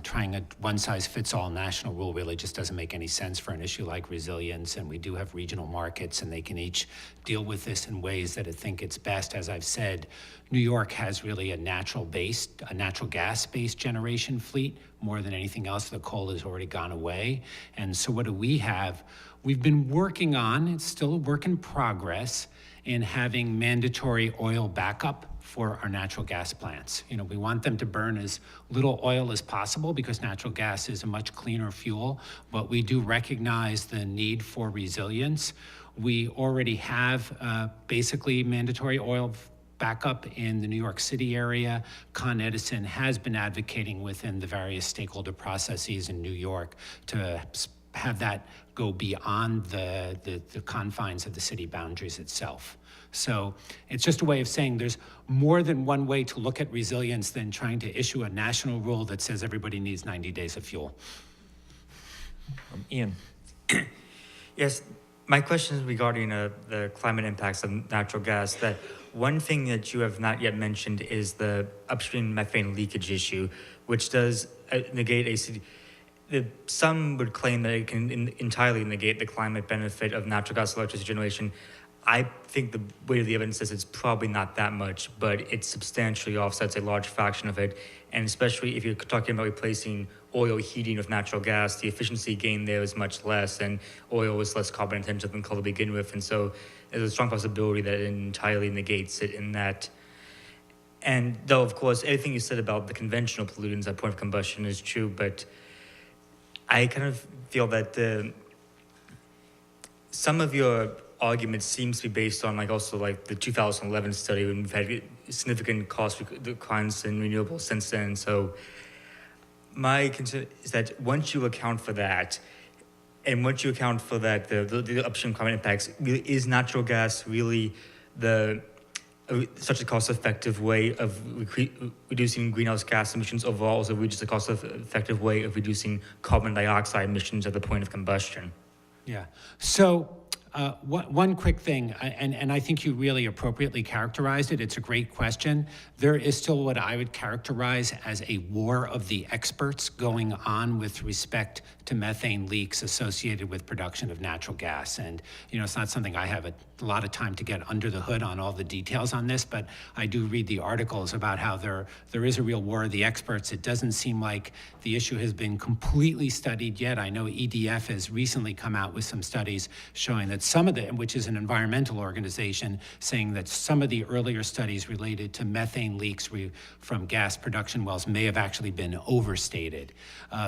Speaker 3: trying a one-size-fits-all national rule really just doesn't make any sense for an issue like resilience. And we do have regional markets, and they can each deal with this in ways that I think it's best. As I've said, New York has really a natural gas-based generation fleet more than anything else. The coal has already gone away. And so what do we have? We've been working on, it's still a work in progress, in having mandatory oil backup for our natural gas plants. We want them to burn as little oil as possible because natural gas is a much cleaner fuel, but we do recognize the need for resilience. We already have basically mandatory oil backup in the New York City area. ConEdison has been advocating within the various stakeholder processes in New York to have that go beyond the confines of the city boundaries itself. So it's just a way of saying there's more than one way to look at resilience than trying to issue a national rule that says everybody needs 90 days of fuel.
Speaker 2: Ian.
Speaker 4: Yes, My question is regarding the climate impacts of natural gas. That one thing that you have not yet mentioned is the upstream methane leakage issue, which does negate some would claim that it can entirely negate the climate benefit of natural gas electricity generation. I think the weight of the evidence says it's probably not that much, but it substantially offsets a large fraction of it. And especially if you're talking about replacing oil heating with natural gas, the efficiency gain there is much less, and oil is less carbon intensive than coal to begin with. And so there's a strong possibility that it entirely negates it in that. And though, of course, everything you said about the conventional pollutants at point of combustion is true, but I kind of feel that some of your argument seems to be based on also the 2011 study, when we've had significant cost declines in renewables since then. So my concern is that once you account for that, and once you account for that, the upstream climate impacts, is natural gas really such a cost-effective way of reducing greenhouse gas emissions overall, or is it just a cost-effective way of reducing carbon dioxide emissions at the point of combustion?
Speaker 3: Yeah. So one quick thing, and I think you really appropriately characterized it. It's a great question. There is still what I would characterize as a war of the experts going on with respect to methane leaks associated with production of natural gas. And, it's not something I have a lot of time to get under the hood on all the details on this, but I do read the articles about how there is a real war of the experts. It doesn't seem like the issue has been completely studied yet. I know EDF has recently come out with some studies showing that which is an environmental organization, saying that some of the earlier studies related to methane leaks from gas production wells may have actually been overstated.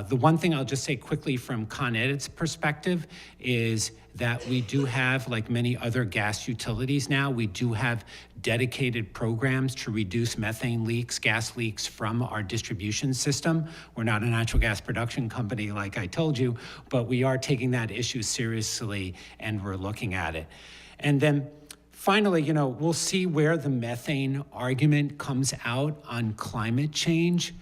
Speaker 3: The one thing I'll just say quickly from ConEdit's perspective is that we do have, like many other gas utilities now, we do have dedicated programs to reduce methane leaks, gas leaks from our distribution system. We're not a natural gas production company, like I told you, but we are taking that issue seriously and we're looking at it. And then finally, we'll see where the methane argument comes out on climate change.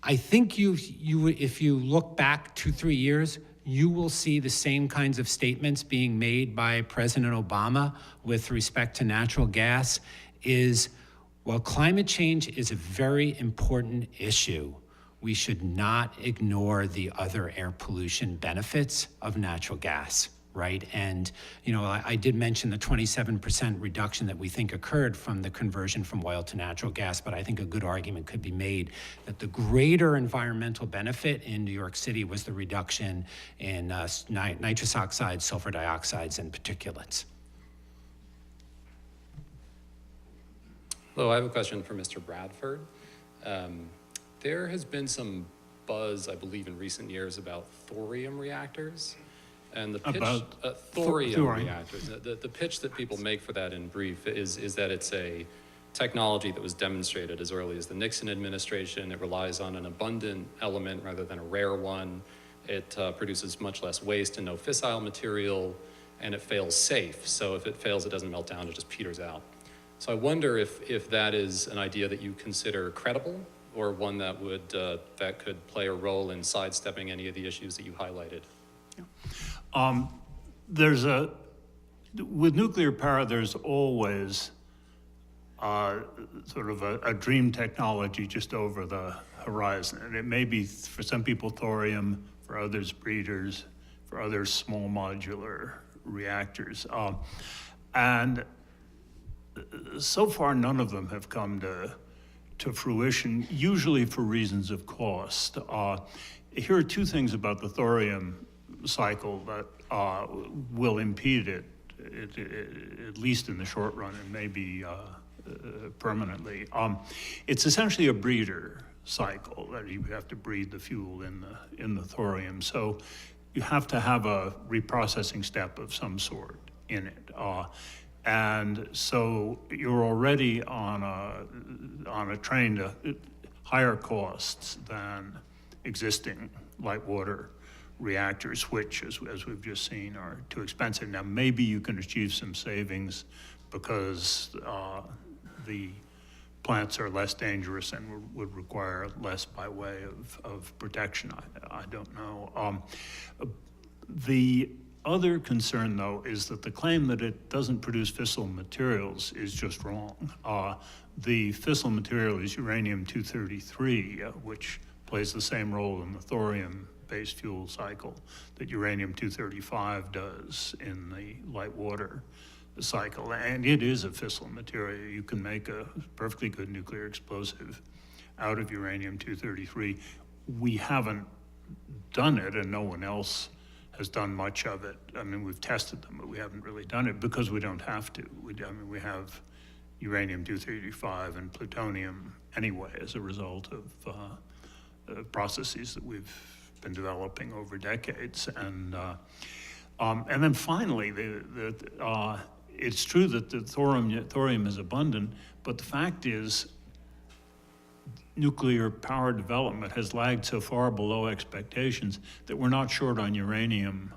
Speaker 3: I think if you look back 2-3 years, you will see the same kinds of statements being made by President Obama with respect to natural gas while climate change is a very important issue, we should not ignore the other air pollution benefits of natural gas, right? And, I did mention the 27% reduction that we think occurred from the conversion from oil to natural gas, but I think a good argument could be made that the greater environmental benefit in New York City was the reduction in nitrous oxides, sulfur dioxides, and particulates.
Speaker 5: Hello, I have a question for Mr. Bradford. There has been some buzz, I believe, in recent years about thorium reactors. And the pitch, thorium reactors, the pitch that people make for that in brief is that it's a technology that was demonstrated as early as the Nixon administration. It relies on an abundant element rather than a rare one. It produces much less waste and no fissile material, and it fails safe. So if it fails, it doesn't melt down, it just peters out. So I wonder if that is an idea that you consider credible, or one that could play a role in sidestepping any of the issues that you highlighted.
Speaker 1: With nuclear power, there's always sort of a dream technology just over the horizon. And it may be, for some people, thorium, for others, breeders, for others, small modular reactors. And so far, none of them have come to fruition, usually for reasons of cost. Here are two things about the thorium cycle that will impede it, at least in the short run, and maybe permanently. It's essentially a breeder cycle that you have to breed the fuel in the thorium. So you have to have a reprocessing step of some sort in it. And so you're already on a train to higher costs than existing light water reactors, which, as we've just seen, are too expensive. Now, maybe you can achieve some savings because the plants are less dangerous and would require less by way of protection. I don't know. other concern, though, is that the claim that it doesn't produce fissile materials is just wrong. The fissile material is uranium-233, which plays the same role in the thorium-based fuel cycle that uranium-235 does in the light water cycle. And it is a fissile material. You can make a perfectly good nuclear explosive out of uranium-233. We haven't done it, and no one else has done much of it. I mean, we've tested them, but we haven't really done it because we don't have to. We have uranium-235 and plutonium anyway as a result of processes that we've been developing over decades. And then finally, it's true that the thorium is abundant, but the fact is nuclear power development has lagged so far below expectations that we're not short on uranium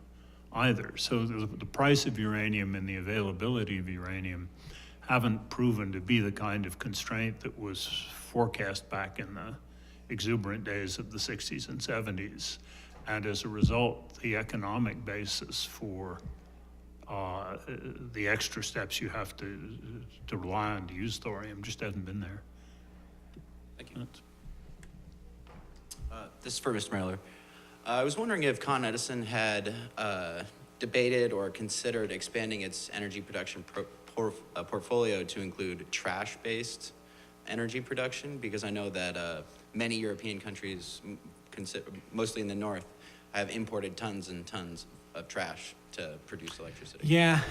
Speaker 1: either. So the price of uranium and the availability of uranium haven't proven to be the kind of constraint that was forecast back in the exuberant days of the 60s and 70s. And as a result, the economic basis for the extra steps you have to rely on to use thorium just hasn't been there.
Speaker 5: Thank you.
Speaker 6: This is for Mr. Mailer. I was wondering if ConEdison had debated or considered expanding its energy production portfolio to include trash-based energy production, because I know that many European countries, mostly in the north, have imported tons and tons of trash to produce electricity.
Speaker 3: Yeah,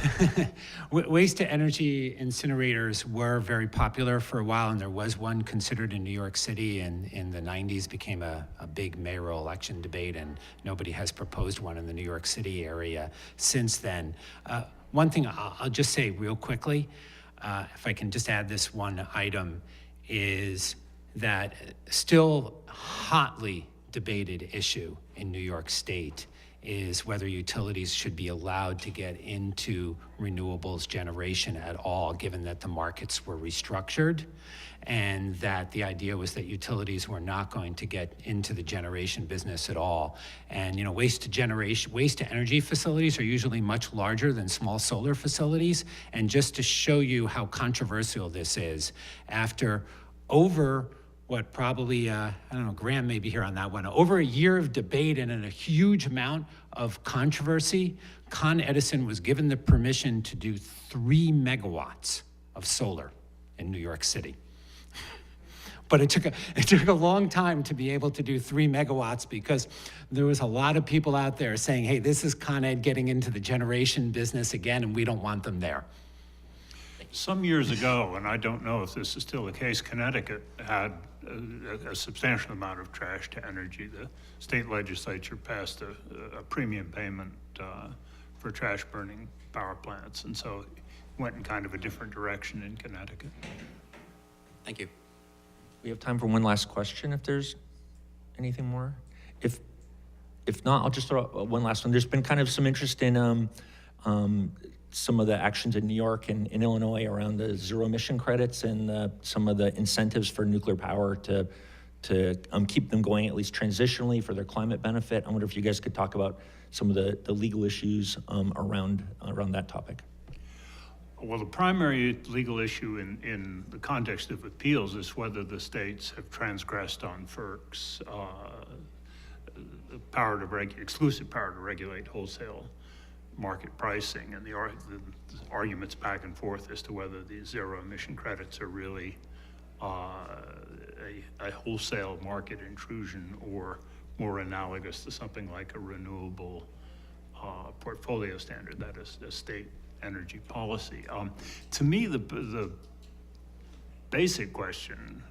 Speaker 3: waste-to-energy incinerators were very popular for a while, and there was one considered in New York City, and in the 90s became a big mayoral election debate, and nobody has proposed one in the New York City area since then. One thing I'll just say real quickly, if I can just add this one item, is that still hotly debated issue in New York State is whether utilities should be allowed to get into renewables generation at all, given that the markets were restructured, and that the idea was that utilities were not going to get into the generation business at all. And waste to energy facilities are usually much larger than small solar facilities. And just to show you how controversial this is, after over what probably, I don't know, Graham may be here on that one, over a year of debate and a huge amount of controversy, ConEdison was given the permission to do 3 megawatts of solar in New York City. But it took a long time to be able to do 3 megawatts because there was a lot of people out there saying, hey, this is Con Ed getting into the generation business again, and we don't want them there.
Speaker 1: Some years ago, and I don't know if this is still the case, Connecticut had a substantial amount of trash to energy. The state legislature passed a premium payment for trash burning power plants, and so it went in kind of a different direction in Connecticut.
Speaker 6: Thank you.
Speaker 2: We have time for one last question if there's anything more. If not, I'll just throw out one last one. There's been kind of some interest in some of the actions in New York and in Illinois around the zero emission credits and some of the incentives for nuclear power to keep them going, at least transitionally, for their climate benefit. I wonder if you guys could talk about some of the legal issues around that topic.
Speaker 1: Well, the primary legal issue in the context of appeals is whether the states have transgressed on FERC's exclusive power to regulate wholesale market pricing, and the arguments back and forth as to whether these zero emission credits are really a wholesale market intrusion or more analogous to something like a renewable portfolio standard, that is a state energy policy. To me, the basic question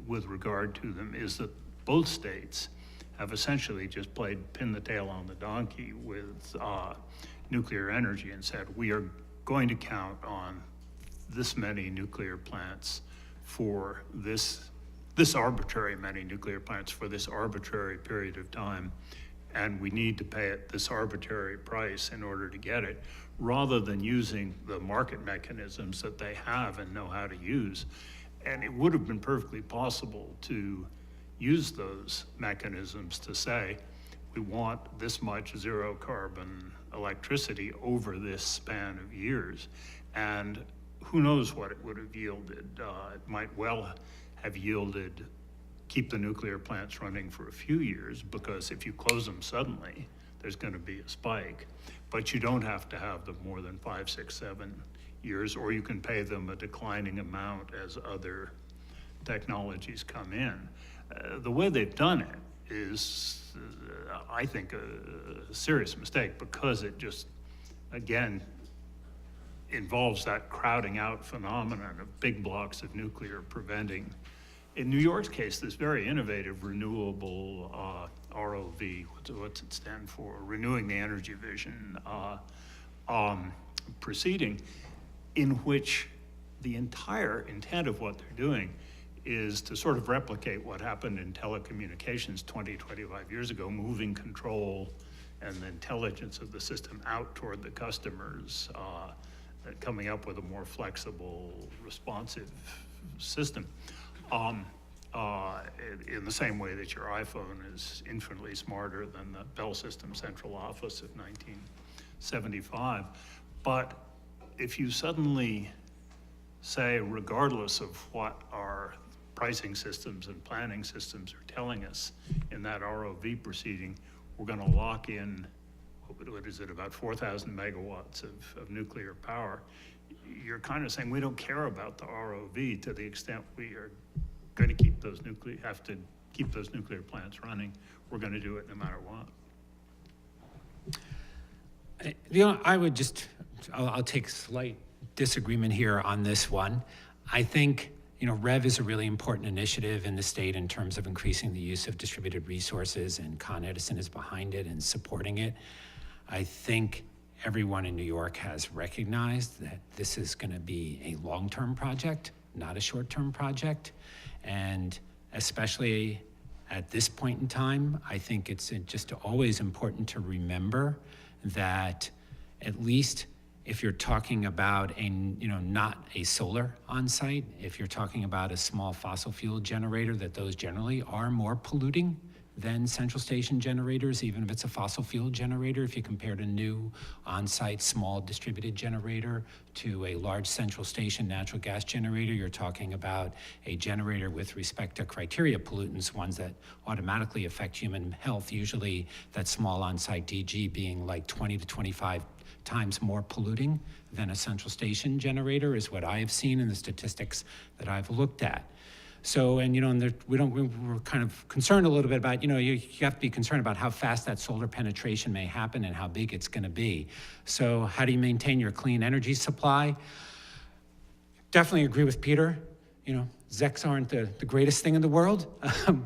Speaker 1: with regard to them is that both states have essentially just played pin the tail on the donkey with nuclear energy and said, we are going to count on this many nuclear plants for this arbitrary many nuclear plants for this arbitrary period of time, and we need to pay it this arbitrary price in order to get it, rather than using the market mechanisms that they have and know how to use. And it would have been perfectly possible to use those mechanisms to say, we want this much zero carbon electricity over this span of years. And who knows what it would have yielded. It might well have yielded keep the nuclear plants running for a few years, because if you close them suddenly, there's going to be a spike. But you don't have to have them more than 5, 6, 7 years, or you can pay them a declining amount as other technologies come in. The way they've done it is, I think, a serious mistake, because it just, again, involves that crowding out phenomenon of big blocks of nuclear preventing. In New York's case, this very innovative renewable ROV, what's it stand for? Renewing the Energy Vision proceeding, in which the entire intent of what they're doing is to sort of replicate what happened in telecommunications 20, 25 years ago, moving control and the intelligence of the system out toward the customers, coming up with a more flexible, responsive system. In the same way that your iPhone is infinitely smarter than the Bell System Central Office of 1975. But if you suddenly say, regardless of what our pricing systems and planning systems are telling us in that ROV proceeding, we're going to lock in, what is it, about 4,000 megawatts of nuclear power, you're kind of saying we don't care about the ROV to the extent we are going to keep those have to keep those nuclear plants running. We're going to do it no matter what.
Speaker 3: I would just, I'll take slight disagreement here on this one. I think, REV is a really important initiative in the state in terms of increasing the use of distributed resources, and ConEdison is behind it and supporting it. I think everyone in New York has recognized that this is going to be a long-term project, not a short-term project. And especially at this point in time, I think it's just always important to remember that, at least if you're talking about not a solar on site, if you're talking about a small fossil fuel generator, that those generally are more polluting than central station generators, even if it's a fossil fuel generator. If you compared a new on-site small distributed generator to a large central station natural gas generator, you're talking about a generator with respect to criteria pollutants, ones that automatically affect human health, usually that small on-site DG being like 20 to 25 times more polluting than a central station generator, is what I have seen in the statistics that I've looked at. So, and we're kind of concerned a little bit about, you have to be concerned about how fast that solar penetration may happen and how big it's going to be. So how do you maintain your clean energy supply? Definitely agree with Peter. ZECs aren't the greatest thing in the world,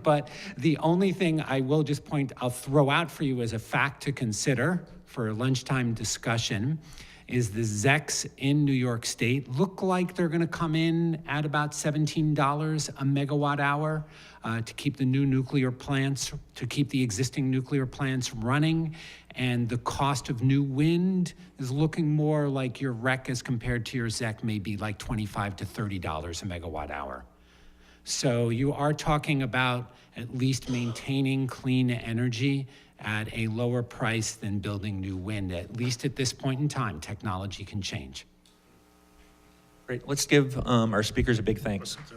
Speaker 3: but the only thing I will just I'll throw out for you as a fact to consider for a lunchtime discussion is the ZECs in New York State look like they're going to come in at about $17 a megawatt hour to keep the new nuclear plants, to keep the existing nuclear plants running. And the cost of new wind is looking more like your REC as compared to your ZEC, maybe like $25 to $30 a megawatt hour. So you are talking about at least maintaining clean energy at a lower price than building new wind. At least at this point in time, technology can change.
Speaker 2: Great. Let's give our speakers a big thanks.
Speaker 1: That's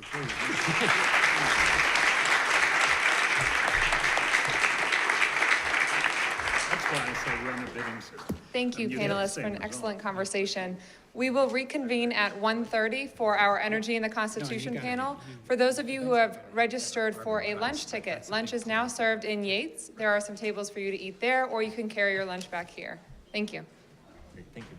Speaker 1: why I say run a bidding system.
Speaker 7: Thank you,
Speaker 1: And you get the
Speaker 7: panelists, for
Speaker 1: same
Speaker 7: an
Speaker 1: result.
Speaker 7: excellent conversation. We will reconvene at 1:30 for our Energy and the Constitution panel. For those of you who have registered for a lunch ticket, lunch is now served in Yates. There are some tables for you to eat there, or you can carry your lunch back here. Thank you.
Speaker 2: Thank you.